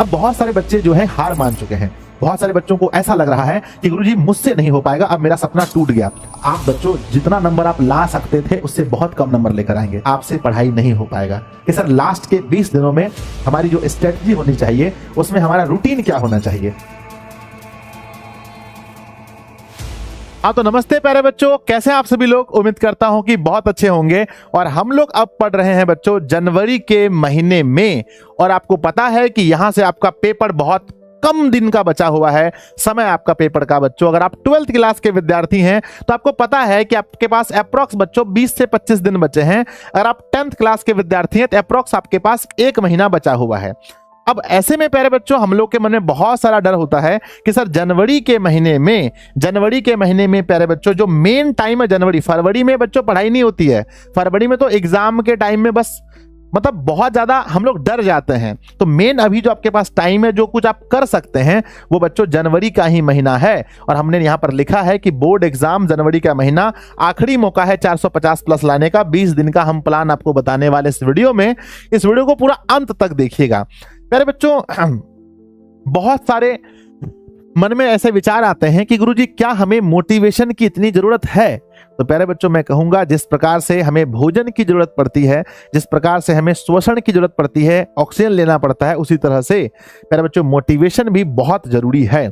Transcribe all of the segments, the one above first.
अब बहुत सारे बच्चे जो हैं हार मान चुके हैं। बहुत सारे बच्चों को ऐसा लग रहा है कि गुरुजी मुझसे नहीं हो पाएगा, अब मेरा सपना टूट गया। आप बच्चों जितना नंबर आप ला सकते थे उससे बहुत कम नंबर लेकर आएंगे, आपसे पढ़ाई नहीं हो पाएगा। कि सर लास्ट के 20 दिनों में हमारी जो स्ट्रेटजी होनी चाहिए उसमें हमारा रूटीन क्या होना चाहिए। हाँ तो नमस्ते प्यारे बच्चों, कैसे आप सभी लोग। उम्मीद करता हूं कि बहुत अच्छे होंगे। और हम लोग अब पढ़ रहे हैं बच्चों जनवरी के महीने में, और आपको पता है कि यहां से आपका पेपर बहुत कम दिन का बचा हुआ है, समय आपका पेपर का बच्चों। अगर आप 12th क्लास के विद्यार्थी हैं तो आपको पता है कि आपके पास अप्रॉक्स बच्चों 20 से 25 दिन बचे हैं। अगर आप 10th क्लास के विद्यार्थी हैं तो अप्रॉक्स आपके पास 1 महीना बचा हुआ है। अब ऐसे में प्यारे बच्चों हम लोग के मन में बहुत सारा डर होता है कि सर जनवरी के महीने में प्यारे बच्चों जो मेन टाइम है जनवरी, फरवरी में बच्चों पढ़ाई नहीं होती है। फरवरी में तो एग्जाम के टाइम में बस मतलब बहुत ज्यादा हम लोग डर जाते हैं। तो मेन अभी जो आपके पास टाइम है, जो कुछ आप कर सकते हैं वो बच्चों जनवरी का ही महीना है। और हमने यहाँ पर लिखा है कि बोर्ड एग्जाम जनवरी का महीना आखिरी मौका है 450 प्लस लाने का। 20 दिन का हम प्लान आपको बताने वाले इस वीडियो में। इस वीडियो को पूरा अंत तक देखिएगा प्यारे बच्चों। बहुत सारे मन में ऐसे विचार आते हैं कि गुरुजी क्या हमें मोटिवेशन की इतनी जरूरत है। तो प्यारे बच्चों मैं कहूंगा जिस प्रकार से हमें भोजन की जरूरत पड़ती है, जिस प्रकार से हमें श्वसन की जरूरत पड़ती है, ऑक्सीजन लेना पड़ता है, उसी तरह से प्यारे बच्चों मोटिवेशन भी बहुत जरूरी है।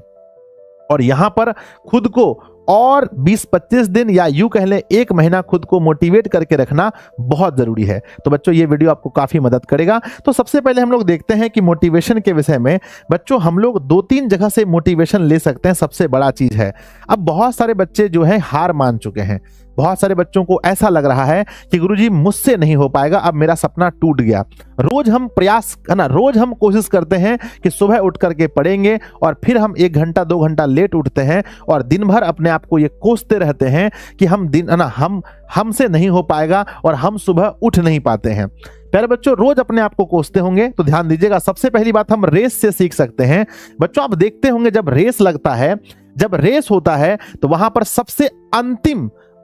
और यहां पर खुद को और 20-25 दिन या यूं कह लें 1 महीना खुद को मोटिवेट करके रखना बहुत जरूरी है। तो बच्चों ये वीडियो आपको काफी मदद करेगा। तो सबसे पहले हम लोग देखते हैं कि मोटिवेशन के विषय में बच्चों हम लोग 2-3 जगह से मोटिवेशन ले सकते हैं। सबसे बड़ा चीज है, अब बहुत सारे बच्चे जो हैं हार मान चुके हैं। बहुत सारे बच्चों को ऐसा लग रहा है कि गुरुजी मुझसे नहीं हो पाएगा, अब मेरा सपना टूट गया। रोज हम प्रयास है ना, रोज हम कोशिश करते हैं कि सुबह उठ करके पढ़ेंगे, और फिर हम 1 घंटा 2 घंटा लेट उठते हैं और दिन भर अपने आप को ये कोसते रहते हैं कि हमसे नहीं हो पाएगा और हम सुबह उठ नहीं पाते हैं। प्यारे बच्चों रोज अपने आप को कोसते होंगे तो ध्यान दीजिएगा, सबसे पहली बात हम रेस से सीख सकते हैं। बच्चों आप देखते होंगे जब रेस लगता है, जब रेस होता है तो वहां पर सबसे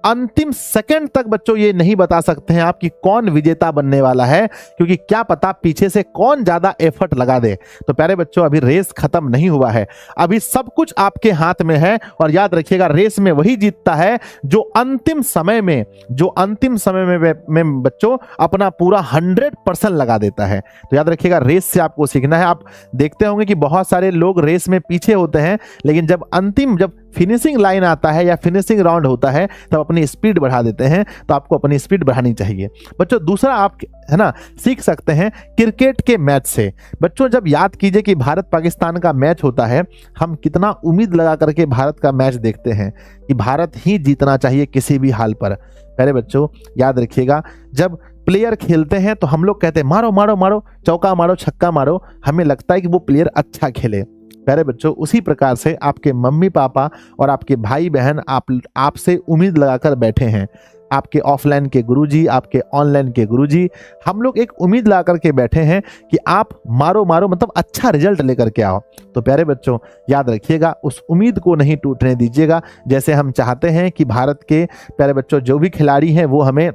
अंतिम सेकंड तक बच्चों ये नहीं बता सकते हैं आप कि कौन विजेता बनने वाला है, क्योंकि क्या पता पीछे से कौन ज्यादा एफर्ट लगा दे। तो प्यारे बच्चों अभी रेस खत्म नहीं हुआ है, अभी सब कुछ आपके हाथ में है। और याद रखिएगा रेस में वही जीतता है जो अंतिम समय में बच्चों अपना पूरा 100% लगा देता है। तो याद रखिएगा रेस से आपको सीखना है। आप देखते होंगे कि बहुत सारे लोग रेस में पीछे होते हैं, लेकिन जब फिनिशिंग लाइन आता है या फिनिशिंग राउंड होता है तब अपनी स्पीड बढ़ा देते हैं। तो आपको अपनी स्पीड बढ़ानी चाहिए बच्चों। दूसरा आप है ना सीख सकते हैं क्रिकेट के मैच से। बच्चों जब याद कीजिए कि भारत पाकिस्तान का मैच होता है, हम कितना उम्मीद लगा करके भारत का मैच देखते हैं कि भारत ही जीतना चाहिए किसी भी हाल पर। पहले बच्चों याद रखिएगा जब प्लेयर खेलते हैं तो हम लोग कहते हैं मारो मारो मारो, चौका मारो, छक्का मारो, हमें लगता है कि वो प्लेयर अच्छा खेले। प्यारे बच्चों उसी प्रकार से आपके मम्मी पापा और आपके भाई बहन आपसे उम्मीद लगाकर बैठे हैं। आपके ऑफलाइन के गुरुजी, आपके ऑनलाइन के गुरुजी, हम लोग एक उम्मीद ला करके बैठे हैं कि आप मारो मारो मतलब अच्छा रिजल्ट लेकर के आओ। तो प्यारे बच्चों याद रखिएगा उस उम्मीद को नहीं टूटने दीजिएगा। जैसे हम चाहते हैं कि भारत के प्यारे बच्चों जो भी खिलाड़ी हैं वो हमें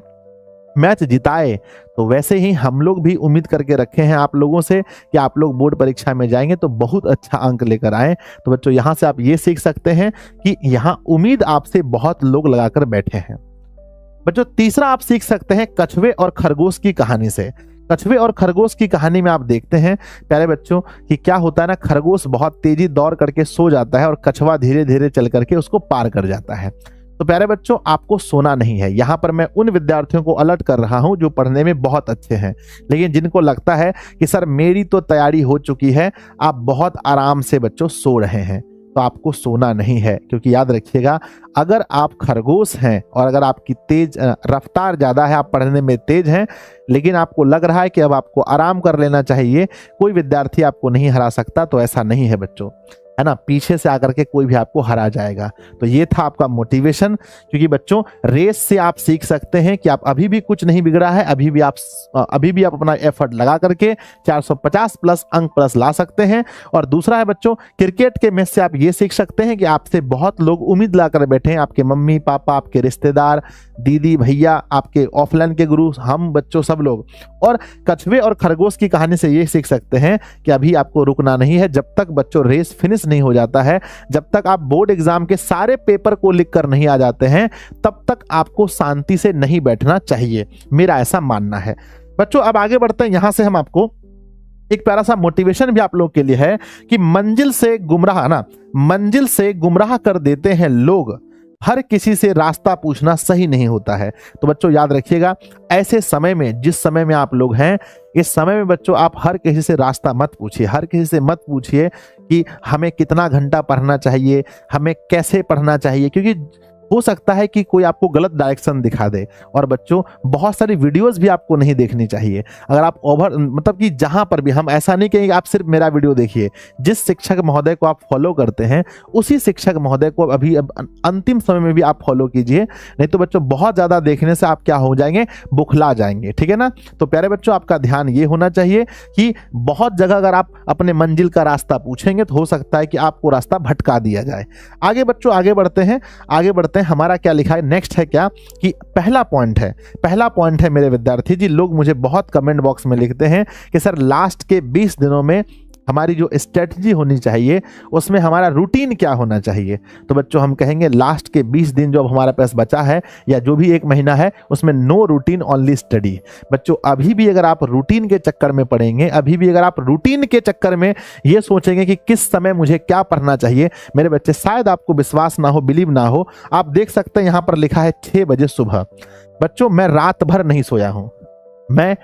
मैच जिताए, तो वैसे ही हम लोग भी उम्मीद करके रखे हैं आप लोगों से कि आप लोग बोर्ड परीक्षा में जाएंगे तो बहुत अच्छा अंक लेकर आए। तो बच्चों यहां से आप ये सीख सकते हैं कि यहां उम्मीद आपसे बहुत लोग लगाकर बैठे हैं। बच्चों तीसरा आप सीख सकते हैं कछुए और खरगोश की कहानी से। कछुए और खरगोश की कहानी में आप देखते हैं प्यारे बच्चों कि क्या होता है ना, खरगोश बहुत तेजी दौड़ करके सो जाता है और कछुआ धीरे धीरे चल करके उसको पार कर जाता है। तो प्यारे बच्चों आपको सोना नहीं है। यहां पर मैं उन विद्यार्थियों को अलर्ट कर रहा हूं जो पढ़ने में बहुत अच्छे हैं, लेकिन जिनको लगता है कि सर मेरी तो तैयारी हो चुकी है, आप बहुत आराम से बच्चों सो रहे हैं, तो आपको सोना नहीं है। क्योंकि याद रखिएगा अगर आप खरगोश हैं और अगर आपकी तेज रफ्तार ज्यादा है, आप पढ़ने में तेज हैं, लेकिन आपको लग रहा है कि अब आपको आराम कर लेना चाहिए, कोई विद्यार्थी आपको नहीं हरा सकता, तो ऐसा नहीं है बच्चों। है ना, पीछे से आकर के कोई भी आपको हरा जाएगा। तो ये था आपका मोटिवेशन, क्योंकि बच्चों रेस से आप सीख सकते हैं कि आप अभी भी कुछ नहीं बिगड़ा है, अभी भी आप अपना एफर्ट लगा करके 450 प्लस अंक प्लस ला सकते हैं। और दूसरा है बच्चों, क्रिकेट के मैच से आप ये सीख सकते हैं कि आपसे बहुत लोग उम्मीद ला कर बैठे हैं, आपके मम्मी पापा, आपके रिश्तेदार, दीदी भैया, आपके ऑफलाइन के गुरु, हम बच्चों सब लोग। और कछुए और खरगोश की कहानी से ये सीख सकते हैं कि अभी आपको रुकना नहीं है। जब तक बच्चों रेस फिनिश नहीं हो जाता है, जब तक आप बोर्ड एग्जाम के सारे पेपर को लिख कर नहीं आ जाते हैं, तब तक आपको शांति से नहीं बैठना चाहिए, मेरा ऐसा मानना है। बच्चों अब आगे बढ़ते हैं। यहां से हम आपको एक प्यारा सा मोटिवेशन भी आप लोगों के लिए है कि मंजिल से गुमराह कर देते हैं लोग, हर किसी से रास्ता पूछना सही नहीं होता है। तो बच्चों याद रखिएगा, ऐसे समय में, जिस समय में आप लोग हैं, इस समय में बच्चों आप हर किसी से रास्ता मत पूछिए, हर किसी से मत पूछिए कि हमें कितना घंटा पढ़ना चाहिए, हमें कैसे पढ़ना चाहिए, क्योंकि हो सकता है कि कोई आपको गलत डायरेक्शन दिखा दे। और बच्चों बहुत सारी वीडियोस भी आपको नहीं देखनी चाहिए। अगर आप मतलब कि जहां पर भी, हम ऐसा नहीं कहेंगे आप सिर्फ मेरा वीडियो देखिए, जिस शिक्षक महोदय को आप फॉलो करते हैं उसी शिक्षक महोदय को अभी अंतिम समय में भी आप फॉलो कीजिए, नहीं तो बच्चों बहुत ज्यादा देखने से आप क्या हो जाएंगे, बुखला जाएंगे, ठीक है ना। तो प्यारे बच्चों आपका ध्यान ये होना चाहिए कि बहुत जगह अगर आप अपने मंजिल का रास्ता पूछेंगे तो हो सकता है कि आपको रास्ता भटका दिया जाए। आगे बच्चों आगे बढ़ते हैं। हमारा क्या लिखा है, नेक्स्ट है क्या कि पहला पॉइंट है मेरे विद्यार्थी जी, लोग मुझे बहुत कमेंट बॉक्स में लिखते हैं कि सर लास्ट के 20 दिनों में हमारी जो स्ट्रेटजी होनी चाहिए उसमें हमारा रूटीन क्या होना चाहिए। तो बच्चों हम कहेंगे लास्ट के 20 दिन जो हमारे पास बचा है या जो भी 1 महीना है, उसमें नो रूटीन ओनली स्टडी। बच्चों अभी भी अगर आप रूटीन के चक्कर में पढ़ेंगे, अभी भी अगर आप रूटीन के चक्कर में ये सोचेंगे कि किस समय मुझे क्या पढ़ना चाहिए, मेरे बच्चे शायद आपको विश्वास ना हो, बिलीव ना हो, आप देख सकते हैं यहाँ पर लिखा है 6 बजे सुबह। बच्चों मैं रात भर नहीं सोया हूँ, मैं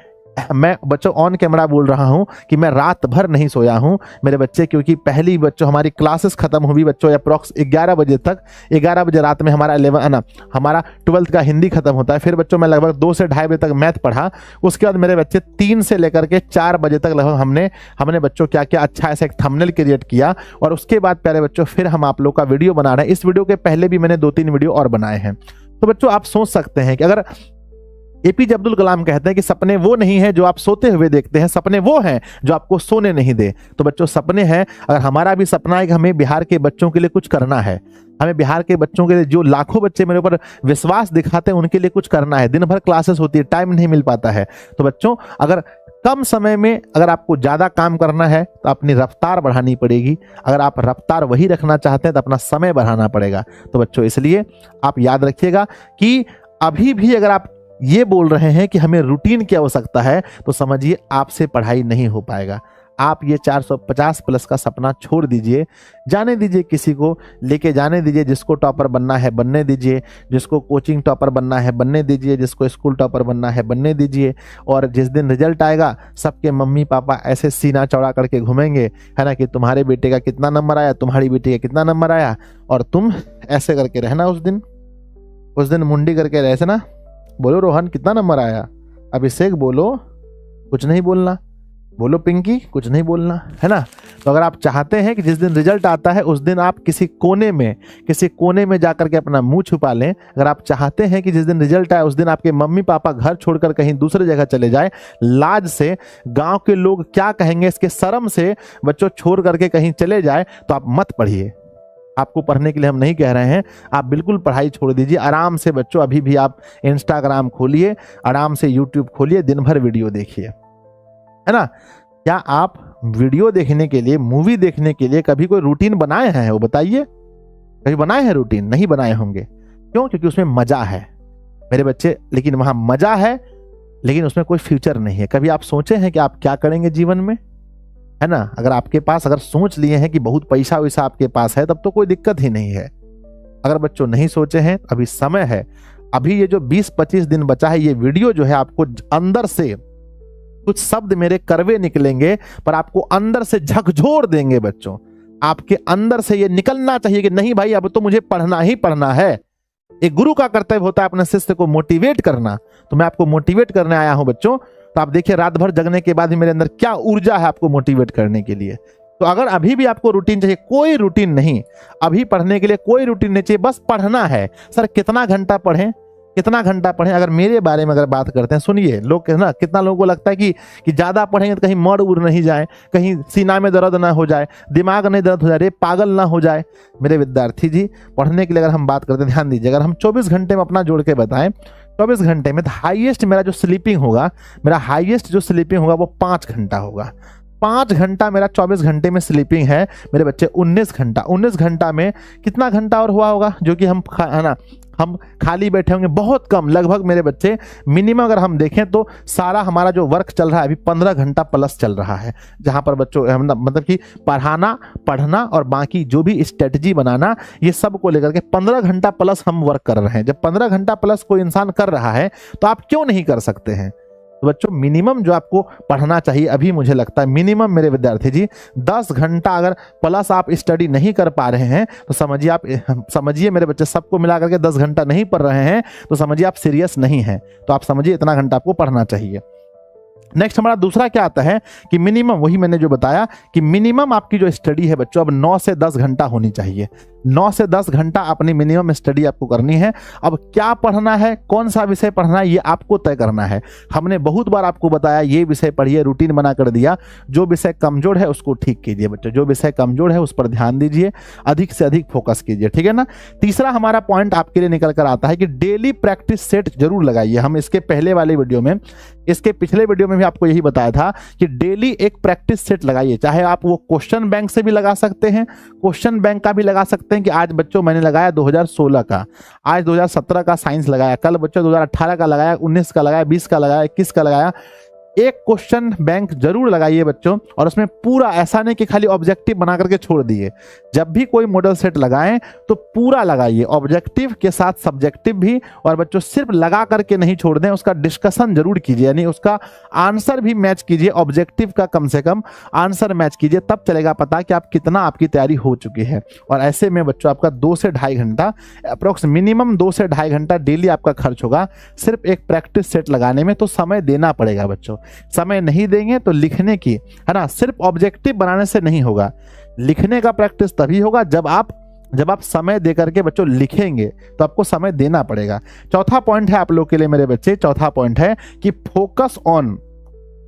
बच्चों ऑन कैमरा बोल रहा हूं कि मैं रात भर नहीं सोया हूं मेरे बच्चे, क्योंकि पहली बच्चों हमारी क्लासेस खत्म हुई बच्चों अप्रॉक्स 11 बजे तक, 11 बजे रात में हमारा 12th का हिंदी खत्म होता है। फिर बच्चों मैं लगभग 2 से 2:30 बजे तक मैथ पढ़ा। उसके बाद मेरे बच्चे 3 से लेकर के 4 बजे तक लगभग हमने बच्चों क्या क्या अच्छा ऐसा एक थंबनेल क्रिएट किया। और उसके बाद प्यारे बच्चों फिर हम आप लोग का वीडियो बना रहे हैं। इस वीडियो के पहले भी मैंने 2-3 वीडियो और बनाए हैं। तो बच्चों आप सोच सकते हैं कि अगर एपीजे अब्दुल कलाम कहते हैं कि सपने वो नहीं है जो आप सोते हुए देखते हैं, सपने वो हैं जो आपको सोने नहीं दे। तो बच्चों सपने हैं, अगर हमारा भी सपना है कि हमें बिहार के बच्चों के लिए कुछ करना है, हमें बिहार के बच्चों के लिए, जो लाखों बच्चे मेरे ऊपर विश्वास दिखाते हैं, उनके लिए कुछ करना है। दिन भर क्लासेस होती है, टाइम नहीं मिल पाता है। तो बच्चों अगर कम समय में अगर आपको ज्यादा काम करना है तो अपनी रफ्तार बढ़ानी पड़ेगी। अगर आप रफ्तार वही रखना चाहते हैं तो अपना समय बढ़ाना पड़ेगा। तो बच्चों इसलिए आप याद रखिएगा कि अभी भी अगर आप ये बोल रहे हैं कि हमें रूटीन की आवश्यकता है, तो समझिए आपसे पढ़ाई नहीं हो पाएगा। आप ये 450 प्लस का सपना छोड़ दीजिए, जाने दीजिए, किसी को लेके जाने दीजिए। जिसको टॉपर बनना है बनने दीजिए, जिसको कोचिंग टॉपर बनना है बनने दीजिए, जिसको स्कूल टॉपर बनना है बनने दीजिए। और जिस दिन रिजल्ट आएगा सबके मम्मी पापा ऐसे सीना चौड़ा करके घूमेंगे, है ना, कि तुम्हारे बेटे का कितना नंबर आया, तुम्हारी बेटी का कितना नंबर आया, और तुम ऐसे करके रहना। उस दिन मुंडी करके रहे ना, बोलो रोहन कितना नंबर आया, अभिषेक बोलो कुछ नहीं बोलना, बोलो पिंकी कुछ नहीं बोलना, है ना। तो अगर आप चाहते हैं कि जिस दिन रिजल्ट आता है उस दिन आप किसी कोने में जाकर के अपना मुंह छुपा लें, अगर आप चाहते हैं कि जिस दिन रिजल्ट आए उस दिन आपके मम्मी पापा घर छोड़कर कहीं दूसरी जगह चले जाए, लाज से, गांव के लोग क्या कहेंगे इसके शर्म से बच्चों छोड़ करके कहीं चले जाए, तो आप मत पढ़िए। आपको पढ़ने के लिए हम नहीं कह रहे हैं, आप बिल्कुल पढ़ाई छोड़ दीजिए। आराम से बच्चों अभी भी आप इंस्टाग्राम खोलिए, आराम से यूट्यूब खोलिए, दिन भर वीडियो देखिए, है ना। क्या आप वीडियो देखने के लिए, मूवी देखने के लिए कभी कोई रूटीन बनाए हैं, वो बताइए। कभी बनाए हैं रूटीन? नहीं बनाए होंगे। क्यों? क्योंकि उसमें मजा है मेरे बच्चे, लेकिन वहां मजा है लेकिन उसमें कोई फ्यूचर नहीं है। कभी आप सोचे हैं कि आप क्या करेंगे जीवन में, है ना। अगर आपके पास, अगर सोच लिए हैं कि बहुत पैसा वैसा आपके पास है, तब तो कोई दिक्कत ही नहीं है। अगर बच्चों नहीं सोचे हैं, अभी समय है। अभी ये जो 20-25 दिन बचा है, ये वीडियो जो है आपको अंदर से कुछ शब्द मेरे करवे निकलेंगे, पर आपको अंदर से झकझोर देंगे बच्चों। आपके अंदर से ये निकलना चाहिए कि नहीं भाई अब तो मुझे पढ़ना ही पढ़ना है। एक गुरु का कर्तव्य होता है अपने शिष्य को मोटिवेट करना। तो मैं आपको मोटिवेट करने आया हूं बच्चों। तो आप देखिए रात भर जगने के बाद भी मेरे अंदर क्या ऊर्जा है आपको मोटिवेट करने के लिए। तो अगर अभी भी आपको रूटीन चाहिए, कोई रूटीन नहीं, अभी पढ़ने के लिए कोई रूटीन नहीं चाहिए, बस पढ़ना है। सर कितना घंटा पढ़ें, कितना घंटा पढ़ें? अगर मेरे बारे में अगर बात करते हैं, सुनिए लोग ना, कितना लोगों को लगता है कि ज़्यादा पढ़ेंगे तो कहीं मर उड़ नहीं जाए, कहीं सीना में दर्द ना हो जाए, दिमाग नहीं दर्द हो जाए, रे पागल ना हो जाए। मेरे विद्यार्थी जी, पढ़ने के लिए अगर हम बात करते हैं, ध्यान दीजिए, अगर हम 24 घंटे में अपना जोड़ के बताएं, 24 घंटे में हाईएस्ट मेरा जो स्लीपिंग होगा, मेरा हाईएस्ट जो स्लीपिंग होगा वो 5 घंटा होगा। 5 घंटा मेरा 24 घंटे में स्लीपिंग है मेरे बच्चे। 19 घंटा, 19 घंटा में कितना घंटा और हुआ होगा जो कि है ना, हम खाली बैठे होंगे? बहुत कम, लगभग मेरे बच्चे मिनिमम अगर हम देखें तो सारा हमारा जो वर्क चल रहा है अभी 15 घंटा प्लस चल रहा है, जहां पर बच्चों मतलब कि पढ़ाना, पढ़ना और बाकी जो भी स्ट्रेटजी बनाना, ये सब को लेकर के 15 घंटा प्लस हम वर्क कर रहे हैं। जब 15 घंटा प्लस कोई इंसान कर रहा है तो आप क्यों नहीं कर सकते हैं? तो बच्चों मिनिमम जो आपको पढ़ना चाहिए, अभी मुझे लगता है मिनिमम मेरे विद्यार्थी जी 10 घंटा अगर प्लस आप स्टडी नहीं कर पा रहे हैं तो समझिए, आप समझिए मेरे बच्चे, सबको मिला करके 10 घंटा नहीं पढ़ रहे हैं तो समझिए आप सीरियस नहीं हैं। तो आप समझिए इतना घंटा आपको पढ़ना चाहिए। नेक्स्ट हमारा दूसरा क्या आता है कि मिनिमम, वही मैंने जो बताया कि मिनिमम आपकी जो स्टडी है बच्चों अब 9 से 10 घंटा होनी चाहिए। 9 से 10 घंटा अपनी मिनिमम स्टडी आपको करनी है। अब क्या पढ़ना है, कौन सा विषय पढ़ना है, ये आपको तय करना है। हमने बहुत बार आपको बताया ये विषय पढ़िए, रूटीन बना कर दिया। जो विषय कमजोर है उसको ठीक कीजिए बच्चों, जो विषय कमजोर है उस पर ध्यान दीजिए, अधिक से अधिक फोकस कीजिए, ठीक है ना। तीसरा हमारा पॉइंट आपके लिए निकल कर आता है कि डेली प्रैक्टिस सेट जरूर लगाइए। हम इसके पहले वाले वीडियो में, इसके पिछले वीडियो में भी आपको यही बताया था कि डेली एक प्रैक्टिस सेट लगाइए। चाहे आप वो क्वेश्चन बैंक से भी लगा सकते हैं, क्वेश्चन बैंक का भी लगा सकते हैं कि आज बच्चों मैंने लगाया 2016 का, आज 2017 का साइंस लगाया, कल बच्चों 2018 का लगाया, 19 का लगाया, 20 का लगाया, 21 का लगाया। एक क्वेश्चन बैंक जरूर लगाइए बच्चों, और उसमें पूरा, ऐसा नहीं कि खाली ऑब्जेक्टिव बना करके छोड़ दिए। जब भी कोई मॉडल सेट लगाएं तो पूरा लगाइए, ऑब्जेक्टिव के साथ सब्जेक्टिव भी। और बच्चों सिर्फ लगा करके नहीं छोड़ दें, उसका डिस्कशन जरूर कीजिए, यानी उसका आंसर भी मैच कीजिए, ऑब्जेक्टिव का कम से कम आंसर मैच कीजिए, तब चलेगा पता कि आप कितना, आपकी तैयारी हो चुकी है। और ऐसे में बच्चों आपका 2 से ढाई घंटा अप्रोक्स, मिनिमम 2 से ढाई घंटा डेली आपका खर्च होगा सिर्फ एक प्रैक्टिस सेट लगाने में। तो समय देना पड़ेगा बच्चों, समय नहीं देंगे तो लिखने की, है ना, सिर्फ ऑब्जेक्टिव बनाने से नहीं होगा। लिखने का प्रैक्टिस तभी होगा जब आप समय दे करके बच्चों लिखेंगे, तो आपको समय देना पड़ेगा। चौथा पॉइंट है आप लोग के लिए मेरे बच्चे, चौथा पॉइंट है कि फोकस ऑन,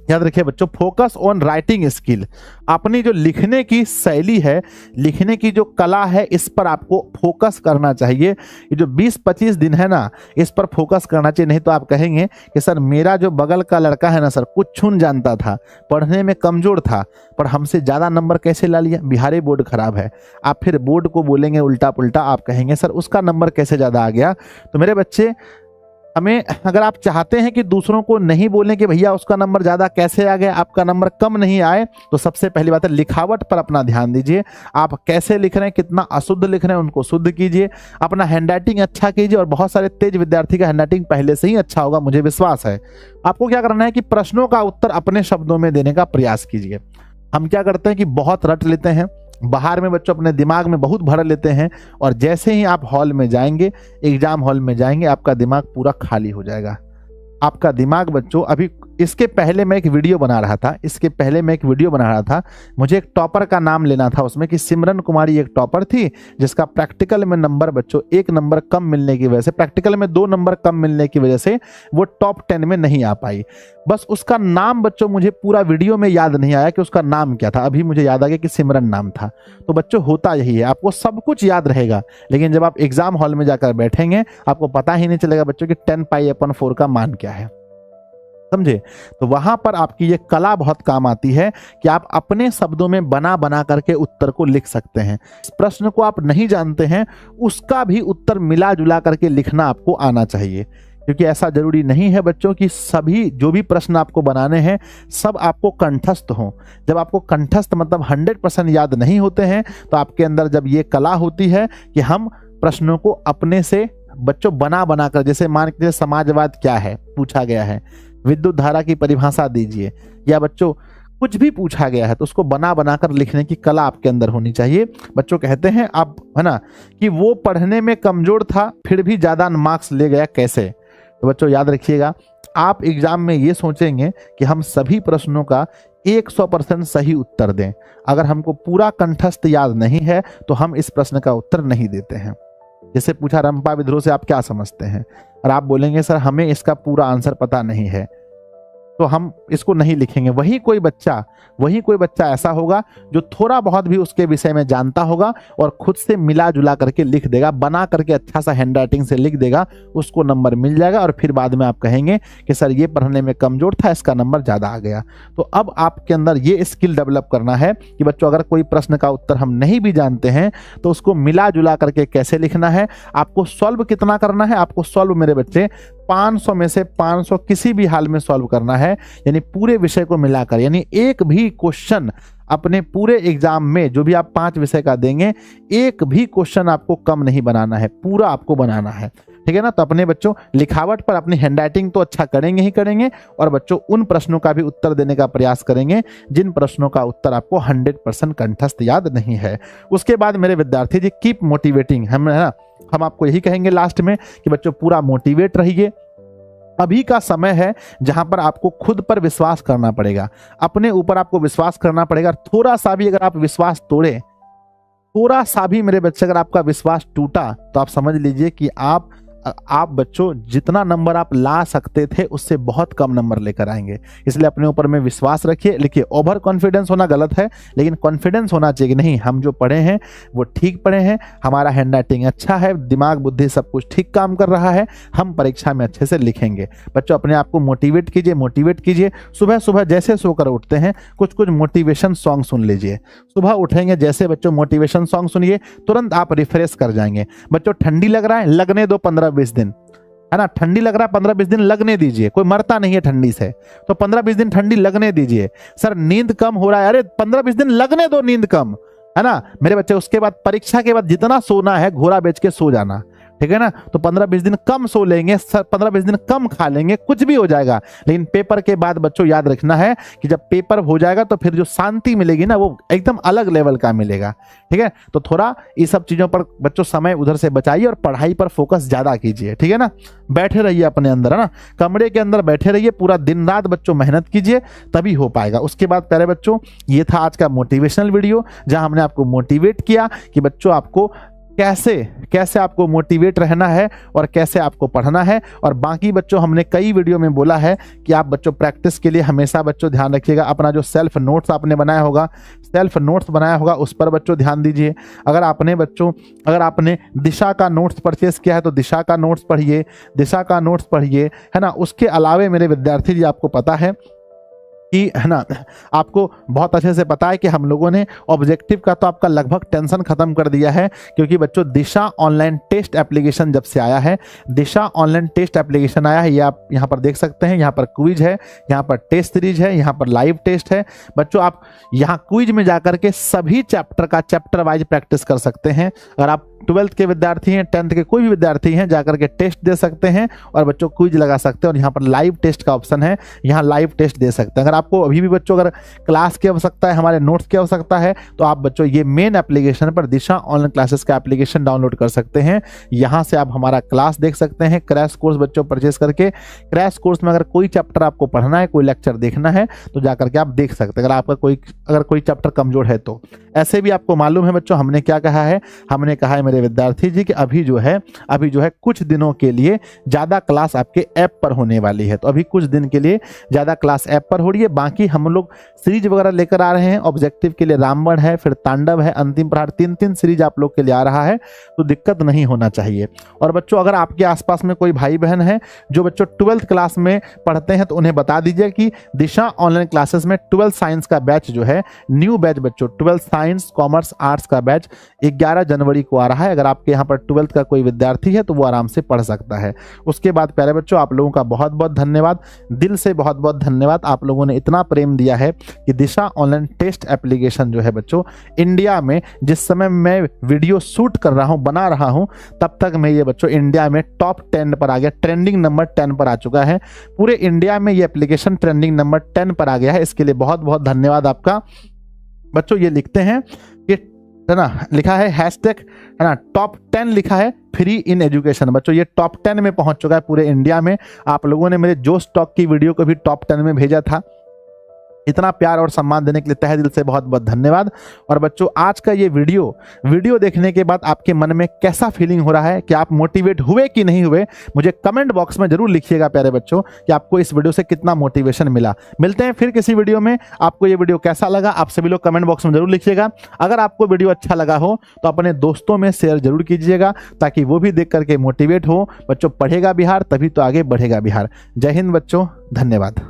याद रखिए बच्चों, फोकस ऑन राइटिंग स्किल। अपनी जो लिखने की शैली है, लिखने की जो कला है, इस पर आपको फोकस करना चाहिए। ये जो 20-25 दिन है ना, इस पर फोकस करना चाहिए। नहीं तो आप कहेंगे कि सर मेरा जो बगल का लड़का है ना सर, कुछ छून जानता था, पढ़ने में कमजोर था, पर हमसे ज़्यादा नंबर कैसे ला लिया? बिहारी बोर्ड खराब है। आप फिर बोर्ड को बोलेंगे उल्टा पुल्टा, आप कहेंगे सर उसका नंबर कैसे ज़्यादा आ गया। तो मेरे बच्चे, हमें, अगर आप चाहते हैं कि दूसरों को नहीं बोलें कि भैया उसका नंबर ज़्यादा कैसे आ गया, आपका नंबर कम नहीं आए, तो सबसे पहली बात है लिखावट पर अपना ध्यान दीजिए। आप कैसे लिख रहे हैं, कितना अशुद्ध लिख रहे हैं, उनको शुद्ध कीजिए। अपना हैंडराइटिंग अच्छा कीजिए, और बहुत सारे तेज विद्यार्थी का हैंडराइटिंग पहले से ही अच्छा होगा, मुझे विश्वास है। आपको क्या करना है कि प्रश्नों का उत्तर अपने शब्दों में देने का प्रयास कीजिए। हम क्या करते हैं कि बहुत रट लेते हैं, बाहर में बच्चों अपने दिमाग में बहुत भर लेते हैं, और जैसे ही आप हॉल में जाएंगे, एग्जाम हॉल में जाएंगे, आपका दिमाग पूरा खाली हो जाएगा। आपका दिमाग बच्चों, अभी इसके पहले मैं एक वीडियो बना रहा था, मुझे एक टॉपर का नाम लेना था उसमें, कि सिमरन कुमारी एक टॉपर थी जिसका प्रैक्टिकल में नंबर बच्चों 1 नंबर कम मिलने की वजह से, प्रैक्टिकल में 2 नंबर कम मिलने की वजह से वो टॉप 10 में नहीं आ पाई। बस उसका नाम बच्चों मुझे पूरा वीडियो में याद नहीं आया कि उसका नाम क्या था, अभी मुझे याद आ गया कि सिमरन नाम था। तो बच्चों होता यही है, आपको सब कुछ याद रहेगा, लेकिन जब आप एग्जाम हॉल में जाकर बैठेंगे आपको पता ही नहीं चलेगा बच्चों कि 10π/4 का मान क्या है, समझे। तो वहां पर आपकी ये कला बहुत काम आती है कि आप अपने शब्दों में बना बना करके उत्तर को लिख सकते हैं। इस प्रश्न को आप नहीं जानते हैं, उसका भी उत्तर मिला जुला करके लिखना आपको आना चाहिए, क्योंकि ऐसा जरूरी नहीं है बच्चों कि सभी जो भी प्रश्न आपको बनाने हैं सब आपको कंठस्थ हों। जब आपको कंठस्थ मतलब 100% याद नहीं होते हैं, तो आपके अंदर जब ये कला होती है कि हम प्रश्नों को अपने से बच्चों बना बना कर, जैसे मान के समाजवाद क्या है पूछा गया है, विद्युत धारा की परिभाषा दीजिए, या बच्चों कुछ भी पूछा गया है तो उसको बना बनाकर लिखने की कला आपके अंदर होनी चाहिए। बच्चों कहते हैं आप, है ना, कि वो पढ़ने में कमजोर था फिर भी ज्यादा मार्क्स ले गया, कैसे? तो बच्चों याद रखिएगा, आप एग्जाम में ये सोचेंगे कि हम सभी प्रश्नों का 100% सही उत्तर दें। अगर हमको पूरा कंठस्थ याद नहीं है तो हम इस प्रश्न का उत्तर नहीं देते हैं। जैसे पूछा रंपा विद्रोह से आप क्या समझते हैं, और आप बोलेंगे सर हमें इसका पूरा आंसर पता नहीं है, तो हम इसको नहीं लिखेंगे। वही कोई बच्चा ऐसा होगा जो थोड़ा बहुत भी उसके विषय में जानता होगा और खुद से मिला जुला करके लिख देगा, बना करके अच्छा सा हैंड राइटिंग से लिख देगा, उसको नंबर मिल जाएगा। और फिर बाद में आप कहेंगे कि सर ये पढ़ने में कमजोर था, इसका नंबर ज़्यादा आ गया। तो अब आपके अंदर ये स्किल डेवलप करना है कि बच्चों अगर कोई प्रश्न का उत्तर हम नहीं भी जानते हैं तो उसको मिला जुला करके कैसे लिखना है। आपको सॉल्व कितना करना है, आपको सॉल्व मेरे बच्चे 500 में से 500 किसी भी हाल में सॉल्व करना है, यानी पूरे विषय को मिलाकर। यानी एक भी क्वेश्चन अपने पूरे एग्जाम में जो भी आप 5 विषय का देंगे, एक भी क्वेश्चन आपको कम नहीं बनाना है, पूरा आपको बनाना है। ठीक है ना। तो अपने बच्चों लिखावट पर अपनी हैंडराइटिंग तो अच्छा करेंगे ही करेंगे, और बच्चों उन प्रश्नों का भी उत्तर देने का प्रयास करेंगे जिन प्रश्नों का उत्तर आपको 100% कंठस्थ याद नहीं है। उसके बाद मेरे विद्यार्थी जी कीप मोटिवेटिंग, हम आपको यही कहेंगे लास्ट में कि बच्चों पूरा मोटिवेट रहिए। अभी का समय है जहां पर आपको खुद पर विश्वास करना पड़ेगा, अपने ऊपर आपको विश्वास करना पड़ेगा। थोड़ा सा भी अगर आप विश्वास तोड़े, थोड़ा सा भी मेरे बच्चे अगर आपका विश्वास टूटा, तो आप समझ लीजिए कि आप बच्चों जितना नंबर आप ला सकते थे उससे बहुत कम नंबर लेकर आएंगे। इसलिए अपने ऊपर में विश्वास रखिए। लिखिए, ओवर कॉन्फिडेंस होना गलत है, लेकिन कॉन्फिडेंस होना चाहिए कि नहीं हम जो पढ़े हैं वो ठीक पढ़े हैं, हमारा हैंड राइटिंग अच्छा है, दिमाग बुद्धि सब कुछ ठीक काम कर रहा है, हम परीक्षा में अच्छे से लिखेंगे। बच्चों अपने आप को मोटिवेट कीजिए। सुबह सुबह जैसे सोकर उठते हैं कुछ मोटिवेशन सॉन्ग सुन लीजिए। सुबह उठेंगे जैसे बच्चों मोटिवेशन सॉन्ग सुनिए, तुरंत आप रिफ्रेश कर जाएंगे। बच्चों ठंडी लग रहा है, लगने दो 15-20 दिन, है ना। ठंडी लग रहा है 15-20 दिन लगने दीजिए, कोई मरता नहीं है ठंडी से, तो 15-20 दिन ठंडी लगने दीजिए। सर नींद कम हो रहा है, अरे 15-20 दिन लगने दो नींद कम, है ना मेरे बच्चे। उसके बाद परीक्षा के बाद जितना सोना है घोड़ा बेच के सो जाना, ठीक है ना। तो 15-20 दिन कम सो लेंगे, 15-20 दिन कम खा लेंगे, कुछ भी हो जाएगा। लेकिन पेपर के बाद बच्चों याद रखना है कि जब पेपर हो जाएगा तो फिर जो शांति मिलेगी ना वो एकदम अलग लेवल का मिलेगा। ठीक है, तो थोड़ा इस सब चीजों पर बच्चों समय उधर से बचाइए और पढ़ाई पर फोकस ज्यादा कीजिए। ठीक है ना, बैठे रहिए अपने अंदर, है ना, कमरे के अंदर बैठे रहिए, पूरा दिन रात बच्चों मेहनत कीजिए, तभी हो पाएगा। उसके बाद प्यारे बच्चों ये था आज का मोटिवेशनल वीडियो, जहां हमने आपको मोटिवेट किया कि बच्चों आपको कैसे आपको मोटिवेट रहना है और कैसे आपको पढ़ना है। और बाकी बच्चों हमने कई वीडियो में बोला है कि आप बच्चों प्रैक्टिस के लिए हमेशा बच्चों ध्यान रखिएगा, अपना जो सेल्फ नोट्स आपने बनाया होगा उस पर बच्चों ध्यान दीजिए। अगर आपने दिशा का नोट्स परचेस किया है तो दिशा का नोट्स पढ़िए, है ना। उसके अलावे मेरे विद्यार्थी जी आपको पता है कि, है ना, आपको बहुत अच्छे से पता है कि हम लोगों ने ऑब्जेक्टिव का तो आपका लगभग टेंशन खत्म कर दिया है, क्योंकि बच्चों दिशा ऑनलाइन टेस्ट एप्लीकेशन जब से आया है, दिशा ऑनलाइन टेस्ट एप्लीकेशन आया है, ये आप यहाँ पर देख सकते हैं। यहाँ पर क्विज है, यहाँ पर टेस्ट सीरीज है, यहाँ पर लाइव टेस्ट है। बच्चों आप यहाँ क्विज में जाकर के सभी चैप्टर वाइज प्रैक्टिस कर सकते हैं। अगर आप 12th के विद्यार्थी हैं, 10th के कोई भी विद्यार्थी हैं, जाकर के टेस्ट दे सकते हैं और बच्चों क्विज लगा सकते हैं। और यहाँ पर लाइव टेस्ट का ऑप्शन है, यहाँ लाइव टेस्ट दे सकते हैं। अगर आपको अभी भी बच्चों अगर क्लास की आवश्यकता है, हमारे नोट्स की आवश्यकता है, तो आप बच्चों ये मेन एप्लीकेशन पर दिशा ऑनलाइन क्लासेस का एप्लीकेशन डाउनलोड कर सकते हैं। यहाँ से आप हमारा क्लास देख सकते हैं, क्रैश कोर्स बच्चों परचेस करके। क्रैश कोर्स में अगर कोई चैप्टर आपको पढ़ना है, कोई लेक्चर देखना है, तो जाकर के आप देख सकते हैं, अगर कोई चैप्टर कमजोर है तो। ऐसे भी आपको मालूम है बच्चों हमने क्या कहा है, हमने कहा है मेरे विद्यार्थी जी कि अभी जो है कुछ दिनों के लिए ज्यादा क्लास आपके ऐप पर होने वाली है। तो अभी कुछ दिन के लिए ज्यादा क्लास ऐप पर हो रही है। बाकी हम लोग सीरीज वगैरह लेकर आ रहे हैं। ऑब्जेक्टिव के लिए रामबाण है, फिर तांडव है, अंतिम प्रहार, 3 सीरीज आप लोग के लिए आ रहा है, तो दिक्कत नहीं होना चाहिए। और बच्चों अगर आपके आसपास में कोई भाई बहन है जो बच्चों 12th क्लास में पढ़ते हैं, तो उन्हें बता दीजिए कि दिशा ऑनलाइन क्लासेस में 12th साइंस का बैच जो है, न्यू बैच बच्चों 12th साइंस कॉमर्स आर्ट्स का बैच 11 जनवरी को आ रहा है। अगर आपके यहाँ पर 12th का कोई विद्यार्थी है तो वो आराम से पढ़ सकता है। उसके बाद प्यारे बच्चों आप लोगों का बहुत बहुत धन्यवाद, दिल से बहुत बहुत धन्यवाद। आप लोगों ने इतना प्रेम दिया है कि दिशा ऑनलाइन टेस्ट एप्लीकेशन जो है बच्चों इंडिया में, जिस समय मैं वीडियो शूट कर रहा हूं, बना रहा हूं, तब तक मैं ये बच्चों इंडिया में टॉप 10 पर आ गया, ट्रेंडिंग नंबर 10 पर आ चुका है। पूरे इंडिया में ये एप्लीकेशन ट्रेंडिंग नंबर 10 पर आ गया है। इसके लिए बहुत बहुत धन्यवाद आपका। बच्चों ये लिखते हैं कि है ना, लिखा है हैशटैग, है ना, टॉप 10 लिखा है फ्री इन एजुकेशन। बच्चों ये टॉप 10 में पहुंच चुका है पूरे इंडिया में। आप लोगों ने मेरे जो स्टॉक की वीडियो को भी टॉप 10 में भेजा था। इतना प्यार और सम्मान देने के लिए तहे दिल से बहुत बहुत धन्यवाद। और बच्चों आज का ये वीडियो देखने के बाद आपके मन में कैसा फीलिंग हो रहा है, कि आप मोटिवेट हुए कि नहीं हुए, मुझे कमेंट बॉक्स में जरूर लिखिएगा प्यारे बच्चों, कि आपको इस वीडियो से कितना मोटिवेशन मिला। मिलते हैं फिर किसी वीडियो में। आपको ये वीडियो कैसा लगा आप सभी लोग कमेंट बॉक्स में जरूर लिखिएगा। अगर आपको वीडियो अच्छा लगा हो तो अपने दोस्तों में शेयर जरूर कीजिएगा, ताकि वो भी देख करके मोटिवेट हो। बच्चों पढ़ेगा बिहार तभी तो आगे बढ़ेगा बिहार। जय हिंद बच्चों, धन्यवाद।